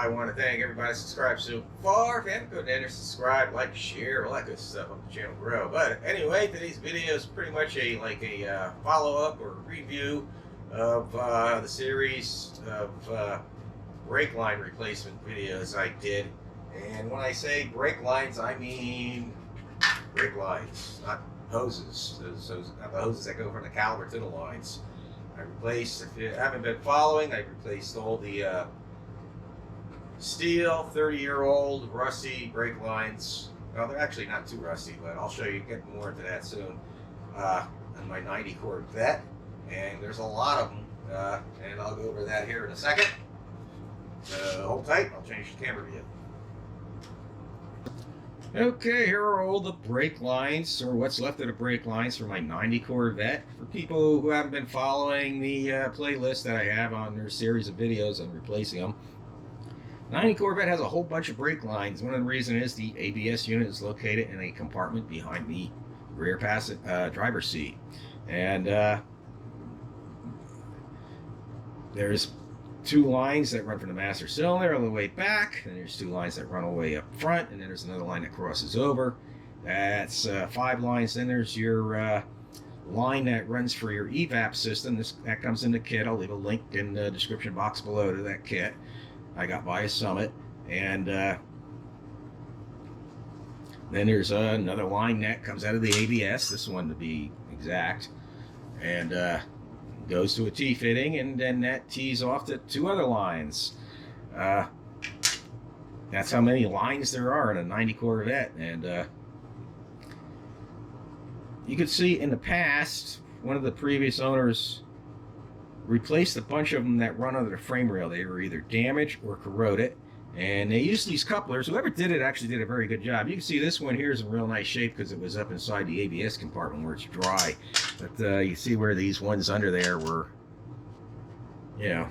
I want to thank everybody that subscribed so far. If you haven't, go down there, subscribe, like, share, all that good stuff. Help the channel grow. But anyway, today's video is pretty much a follow-up or review of the series of brake line replacement videos I did. And when I say brake lines, I mean brake lines, not hoses. Those not the hoses that go from the caliper to the lines. I replaced, if you haven't been following, I replaced all the steel 30-year-old rusty brake lines. Well, they're actually not too rusty, but I'll show you, get more into that soon, on my 90 Corvette. And there's a lot of them, and I'll go over that here in a second. Hold tight, I'll change the camera view. Okay, here are all the brake lines, or what's left of the brake lines for my 90 Corvette. For people who haven't been following the playlist that I have on their series of videos on replacing them, 90 Corvette has a whole bunch of brake lines. One of the reasons is the ABS unit is located in a compartment behind the rear driver's seat. And there's two lines that run from the master cylinder all the way back, and there's two lines that run all the way up front, and then there's another line that crosses over. That's 5 lines. Then there's your line that runs for your evap system. That comes in the kit. I'll leave a link in the description box below to that kit I got by a Summit. And then there's another line that comes out of the ABS, this one to be exact, and goes to a T-fitting, and then that tees off to 2 other lines. That's how many lines there are in a 90 Corvette. And you could see in the past, one of the previous owners replaced a bunch of them that run under the frame rail. They were either damaged or corroded, and they used these couplers. Whoever did it actually did a very good job. You can see this one here is in real nice shape because it was up inside the ABS compartment where it's dry. But you see where these ones under there were, you know,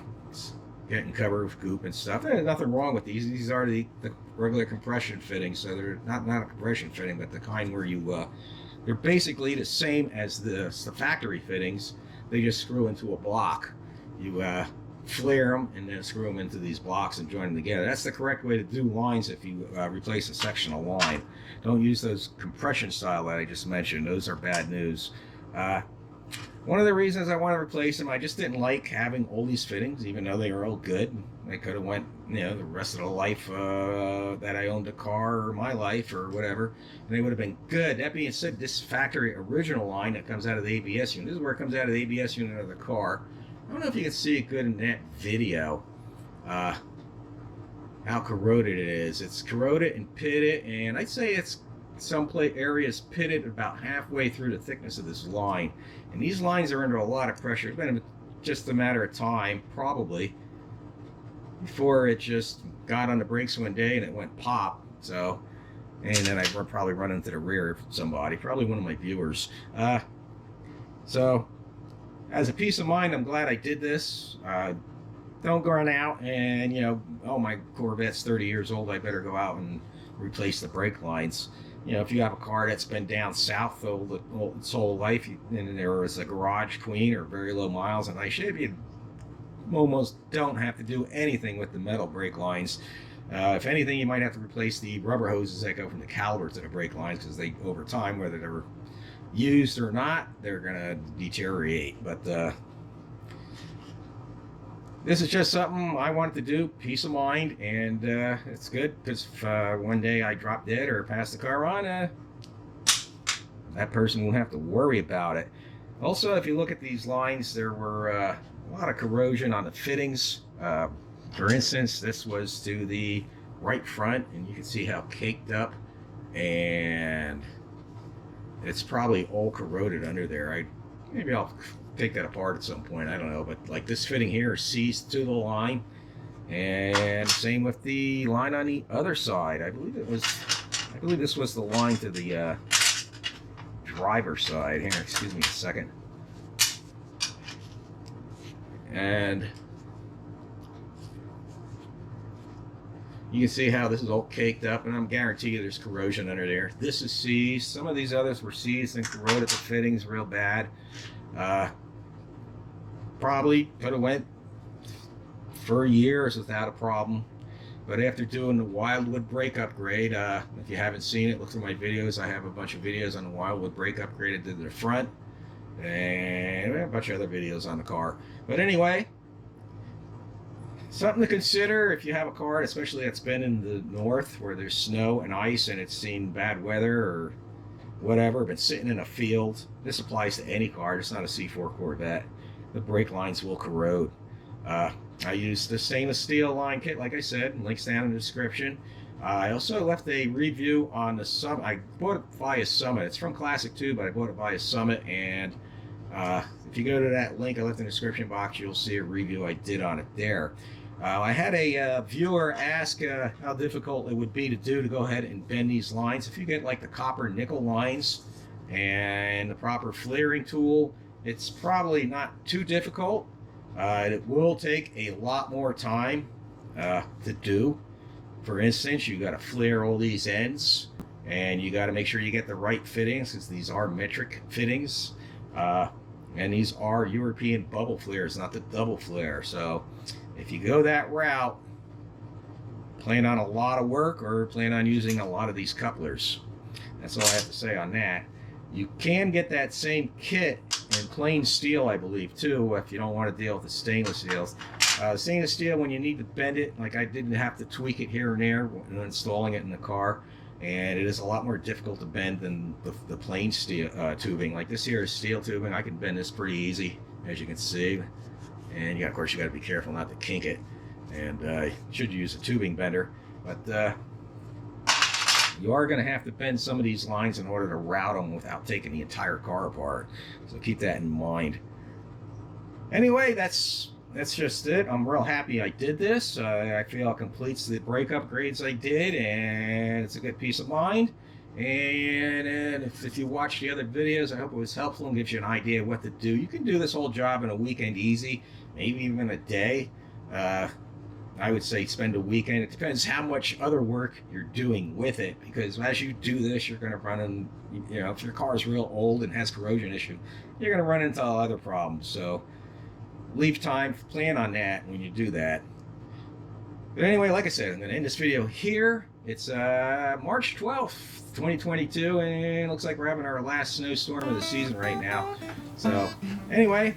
getting covered with goop and stuff. There's nothing wrong with these. These are the regular compression fittings, so they're not a compression fitting, but the kind where you they're basically the same as the factory fittings. They just screw into a block. You flare them and then screw them into these blocks and join them together. That's the correct way to do lines if you replace a sectional line. Don't use those compression style that I just mentioned. Those are bad news. One of the reasons I want to replace them, I just didn't like having all these fittings, even though they were all good. They could have went, you know, the rest of the life that I owned a car, or my life, or whatever, and they would have been good. That being said, this factory original line that comes out of the ABS unit, this is where it comes out of the ABS unit of the car. I don't know if you can see it good in that video, how corroded it is. It's corroded and pitted, and I'd say it's some areas pitted about halfway through the thickness of this line. And these lines are under a lot of pressure. It's been just a matter of time, probably, before it just got on the brakes one day and it went pop. So, and then I probably run into the rear of somebody, probably one of my viewers. So, as a peace of mind, I'm glad I did this. Don't go on out and, you know, oh, my Corvette's 30 years old, I better go out and replace the brake lines. You know, if you have a car that's been down south its whole life, and there was a garage queen or very low miles in nice shape, you almost don't have to do anything with the metal brake lines. If anything, you might have to replace the rubber hoses that go from the caliper to the brake lines, because they, over time, whether they were used or not, they're going to deteriorate. But this is just something I wanted to do, peace of mind, and it's good, because if one day I drop dead or pass the car on, that person won't have to worry about it. Also, if you look at these lines, there were a lot of corrosion on the fittings. For instance, this was to the right front, and you can see how caked up, and it's probably all corroded under there. Maybe I'll take that apart at some point, I don't know, but like this fitting here is seized to the line, and same with the line on the other side. I believe this was the line to the driver's side. Here, excuse me a second. And you can see how this is all caked up, and I'm guarantee you there's corrosion under there. This is seized. Some of these others were seized and corroded the fittings real bad. Probably could have went for years without a problem. But after doing the Wildwood brake upgrade, if you haven't seen it, look through my videos. I have a bunch of videos on the Wildwood brake upgrade. I did the front, and a bunch of other videos on the car. But anyway, something to consider if you have a car, especially that's been in the north where there's snow and ice and it's seen bad weather or whatever, been sitting in a field. This applies to any car. It's not a C4 Corvette. The brake lines will corrode. I used the stainless steel line kit, like I said, links down in the description. I also left a review on the Summit. I bought it via Summit. It's from Classic too, but I bought it via Summit. And if you go to that link I left in the description box, you'll see a review I did on it there. I had a viewer ask how difficult it would be to go ahead and bend these lines. If you get like the copper nickel lines and the proper flaring tool, it's probably not too difficult. It will take a lot more time to do. For instance, you got to flare all these ends, and you got to make sure you get the right fittings, because these are metric fittings, and these are European bubble flares, not the double flare. So if you go that route, plan on a lot of work or plan on using a lot of these couplers. That's all I have to say on that. You can get that same kit in plain steel, I believe, too, if you don't want to deal with the stainless steels. Stainless steel, when you need to bend it, like I didn't have to tweak it here and there when installing it in the car, and it is a lot more difficult to bend than the plain steel tubing. Like this here is steel tubing. I can bend this pretty easy, as you can see. And of course, you got to be careful not to kink it, and you should use a tubing bender. But you are going to have to bend some of these lines in order to route them without taking the entire car apart. So keep that in mind. Anyway, that's just it. I'm real happy I did this. I feel it completes the brake upgrades I did, and it's a good peace of mind. And if you watch the other videos, I hope it was helpful and gives you an idea of what to do. You can do this whole job in a weekend easy, maybe even a day. I would say spend a weekend. It depends how much other work you're doing with it, because as you do this, you're going to run in, if your car is real old and has corrosion issue, you're going to run into other problems. So leave time, plan on that when you do that. But anyway, like I said, I'm going to end this video here. It's March 12th, 2022, and it looks like we're having our last snowstorm of the season right now. So anyway,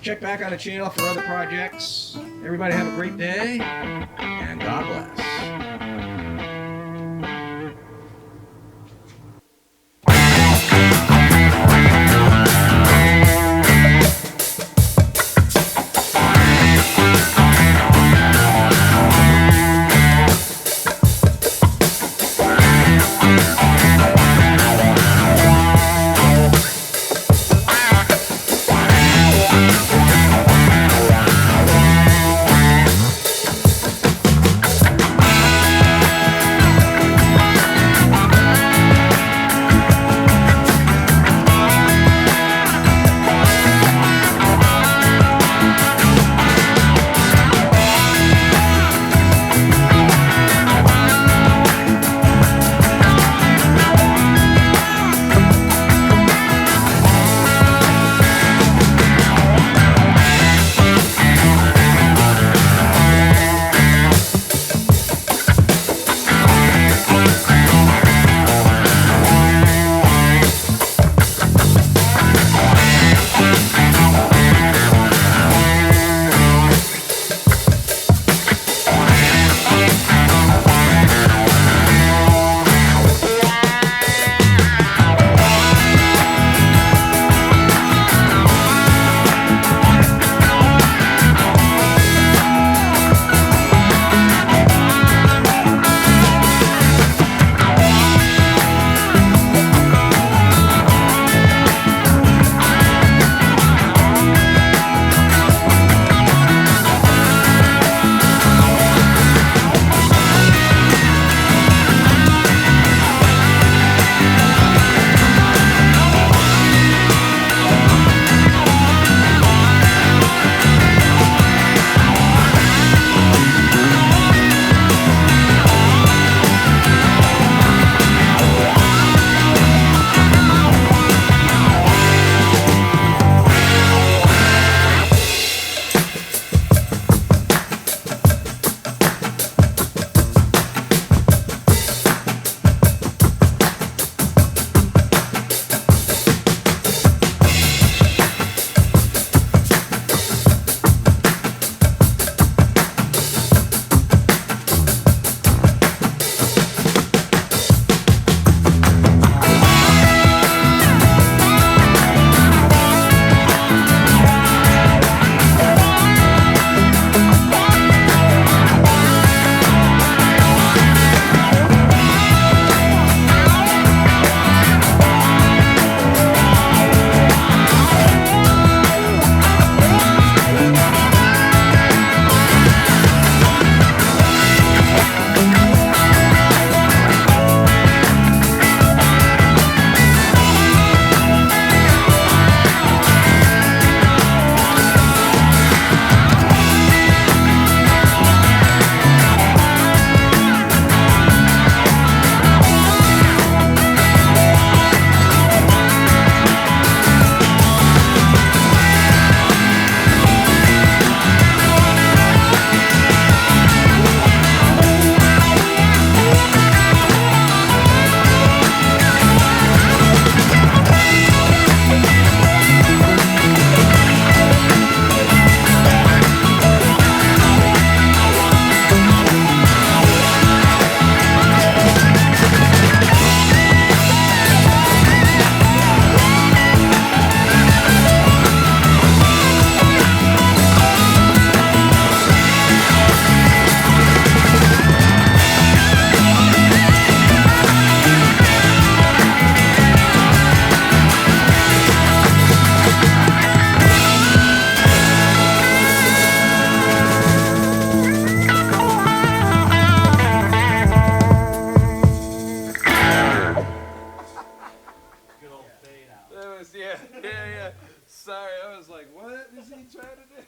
check back on the channel for other projects. Everybody have a great day, and God bless. That was, yeah. Sorry, I was like, what is he trying to do?